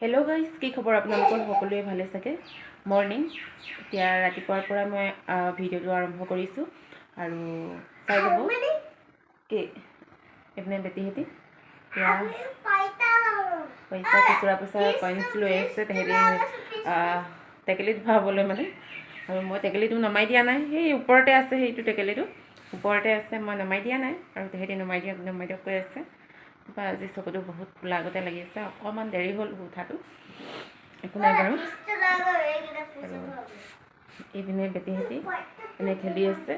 hello guys की खबर আপোনালোকৰ সকলোৱে ভালে থাকে মৰ্নিং এতিয়া ৰাতিপুৱাৰ পৰা মই ভিডিওটো আৰম্ভ কৰিছো আৰু চাই যাব কি এনে বেটিহেতি পইচা খুচুৰা পইচা কইনছ লৈ আছে তেহেৰি টেকেলিত ভাবলৈ মানে আৰু মই টেকেলিটো নমাই দিয়া নাই সেই ওপৰতে আছে সেইটো টেকেলিটো ওপৰতে আছে মই নমাই দিয়া নাই আৰু তেহেতি নমাই দিয়া কৈ আছে আজি চকুটো বহুত লাগতে লাগি আছে অকমান দেৰি হ'ল উঠাটো একো নাই বাৰু এইপিনে বেটিহেতি এনে খেলি আছে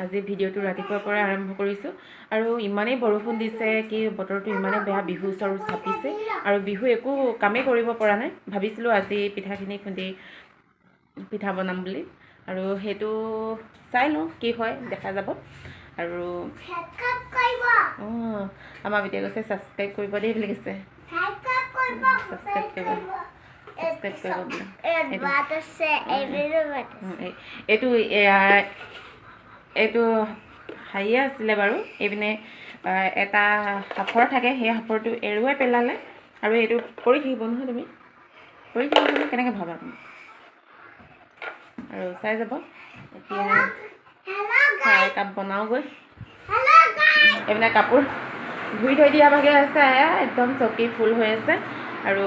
আজি ভিডিওটো ৰাতিপুৱাৰ পৰা আৰম্ভ কৰিছো আৰু ইমানেই বৰষুণ দিছে কি বতৰটো ইমানে বেয়া বিহু চৰু ছাপিছে আৰু বিহু একো কামে কৰিব পৰা নাই ভাবিছিলো আজি পিঠাখিনি খুন্দি পিঠা বনাম বুলি আৰু হেতু চাই লওঁ কি হয় দেখা যাব আৰু আমাৰ ভিডিও কৈছে সাবস্ক্ৰাইব কৰিব দেই বুলি কৈছে সাবস্ক্ৰাইব কৰিব এইটো হাইয়া আছিলে বাৰু এইপিনে এটা হাফৰ থাকে সেই হাফৰটো এৰুৱাই পেলালে আৰু এইটো কৰি থাকিব নহয় তুমি কৰি থাকিব কেনেকৈ ভাবা তুমি আৰু চাই যাব এতিয়া চাহ একাপ বনাওগৈ এইপিনে কাপোৰ ধুই থৈ দিয়া ভাগে আছে একদম চকী ফুল হৈ আছে আৰু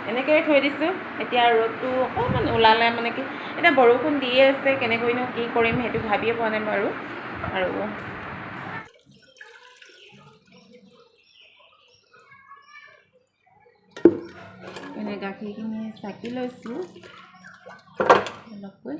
এনেকৈ থৈ দিছোঁ এতিয়া ৰ'দটো অকণমান ওলালে মানে কি এতিয়া বৰষুণ দিয়ে আছে কেনেকৈনো কি কৰিম সেইটো ভাবিয়ে পোৱা নাই বাৰু আৰু এনে গাখীৰখিনি চাকি লৈছোঁ অলপকৈ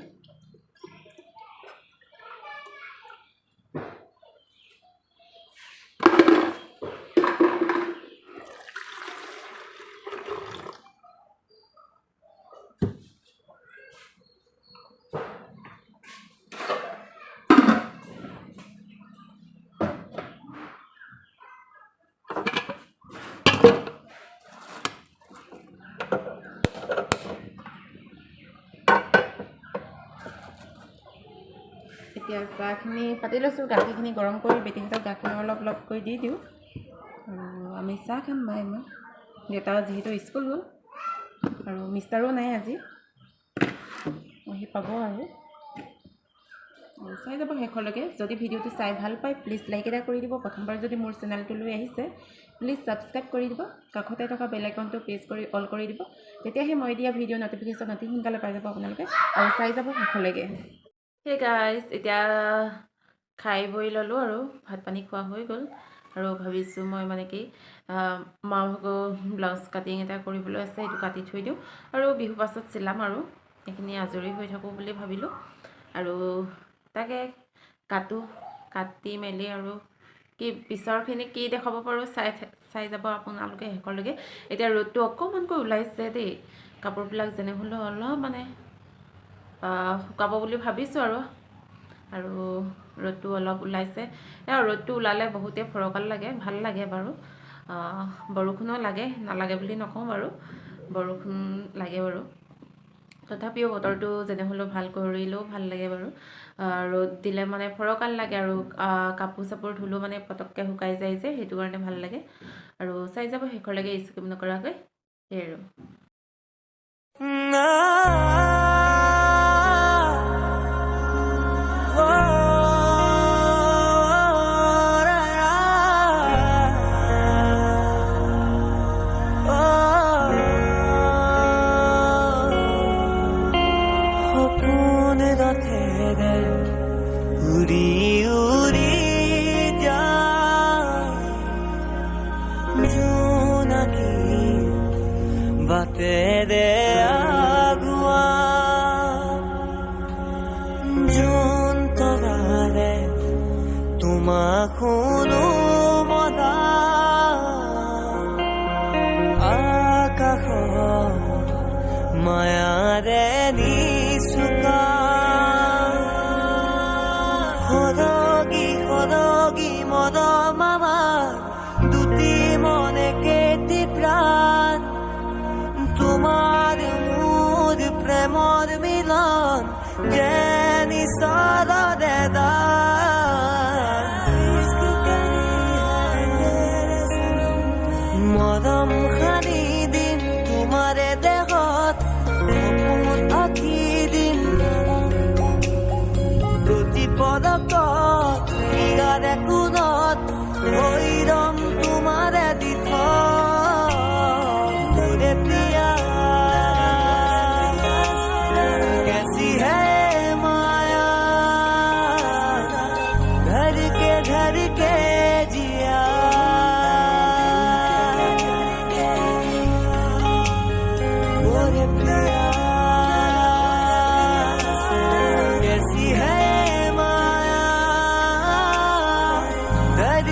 এতিয়া চাহখিনি পাতি লৈছোঁ গাখীৰখিনি গৰম কৰি বেটিহঁতক গাখীৰ অলপকৈ দি দিওঁ আৰু আমি চাহ খাম মই দেউতা যিহেতু স্কুল গ'ল আৰু মিষ্টাৰো নাই আজি আহি পাব আৰু চাই যাব শেষলৈকে যদি ভিডিওটো চাই ভাল পায় প্লিজ লাইক এটা কৰি দিব প্ৰথমবাৰ যদি মোৰ চেনেলটোলৈ আহিছে প্লিজ সাবস্ক্ৰাইব কৰি দিব কাষতে থকা বেল আইকনটো প্ৰেছ কৰি অল কৰি দিব তেতিয়াহে মই দিয়া ভিডিও নটিফিকেশ্যন অতি সোনকালে পাই যাব আপোনালোকে আৰু চাই যাব শেষলৈকে হে গাইজ এতিয়া খাই বৈ ল'লোঁ আৰু ভাত পানী খোৱা হৈ গ'ল আৰু ভাবিছোঁ মই মানে কি মাহঁতৰ ব্লাউজ কাটিং এটা কৰিবলৈ আছে সেইটো কাটি থৈ দিওঁ আৰু বিহু পাছত চিলাম আৰু এইখিনি আজৰি হৈ থাকোঁ বুলি ভাবিলোঁ আৰু তাকে কাটি মেলি আৰু কি পিছৰখিনি কি দেখাব পাৰোঁ চাই যাব আপোনালোকে শেষলৈকে এতিয়া ৰ'দটো অকণমানকৈ ওলাইছে দেই কাপোৰবিলাক যেনে হ'লেও অলপ মানে শুকাব বুলি ভাবিছোঁ আৰু ৰ'দটো অলপ ওলাইছে ৰ'দটো ওলালে বহুতে ফৰকাল লাগে ভাল লাগে বাৰু বৰষুণো লাগে নালাগে বুলি নকওঁ বাৰু বৰষুণ লাগে বাৰু তথাপিও বতৰটো যেনে হ'লেও ভাল কৰিলেও ভাল লাগে বাৰু ৰ'দ দিলে মানে ফৰকাল লাগে আৰু কাপোৰ চাপোৰ ধুলেও মানে পটককৈ শুকাই যায় যে সেইটো কাৰণে ভাল লাগে আৰু চাই যাব শেষলৈকে স্কিপ নকৰাকৈ সেই আৰু বাতেৰে আগুৱা যোন তৰাৰে তোমাক শুনো মনা আকাশ মায়াৰে নিচুকা সদগী মদ মামা দুটি মনে কেতি প্ৰাণ তোমাৰ মুদ প্ৰেমৰ মিলন জেনি সাৰা দেদা মদম খানি দিন তোমাৰ ভৈৰম তোমাৰে দি থোৰে প্ৰিয়া कैसी है माया घर के जिया ओरे प्रिया कैसी है माया घर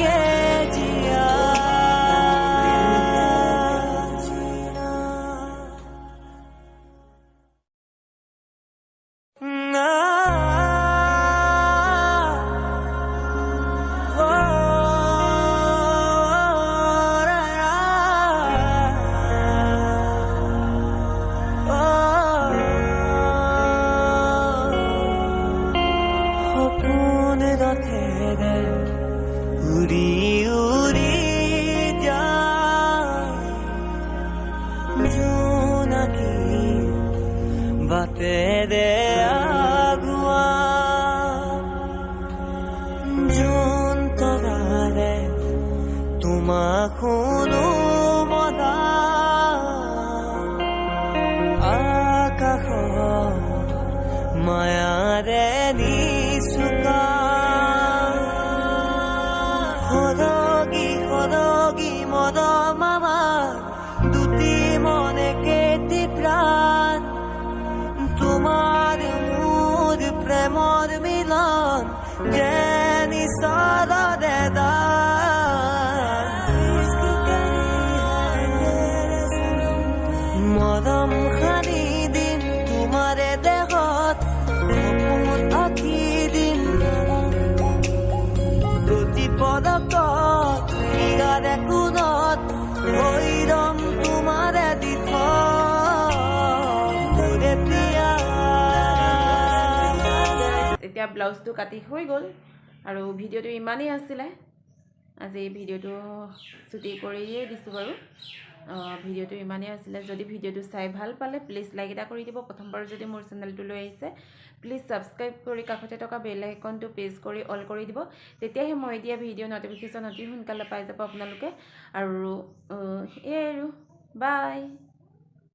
के जिया সপোন ৰথেৰে উৰি উৰি যায় জোনাকী বাটেৰে আগুৱা জোন তৰাৰে তোমাক শুনো মনা আকাশৰ মায়াৰে নিচুকা সৰগী সৰগী মৰম আমাৰ দুটি মনে কেতি প্ৰাণ তোমাৰ মোৰ প্ৰেমৰ মিলন যেনি চলৰে মৰম খানি দিন তোমাৰে দেহত সপোন আঁকি দিম প্ৰতি পদকত হিয়াৰে কোণত ভৈৰম তোমাৰে দি থোৰে প্ৰিয়া এতিয়া ব্লাউজটো কাটি হৈ গ'ল আৰু ভিডিঅ'টো ইমানেই আছিলে আজি ভিডিঅ'টো ছুটি কৰিয়ে দিছোঁ বাৰু ভিডিঅ'টো ইমানেই আছিলে যদি ভিডিঅ'টো চাই ভাল পালে প্লিজ লাইক এটা কৰি দিব প্ৰথমবাৰ যদি মোৰ চেনেলটোলৈ আহিছে প্লিজ ছাবস্ক্ৰাইব কৰি কাষতে থকা বেল আইকনটো প্ৰেছ কৰি অল কৰি দিব তেতিয়াহে মই দিয়া ভিডিঅ' নটিফিকেশ্যন অতি সোনকালে পাই যাব আপোনালোকে আৰু এয়াই আৰু বাই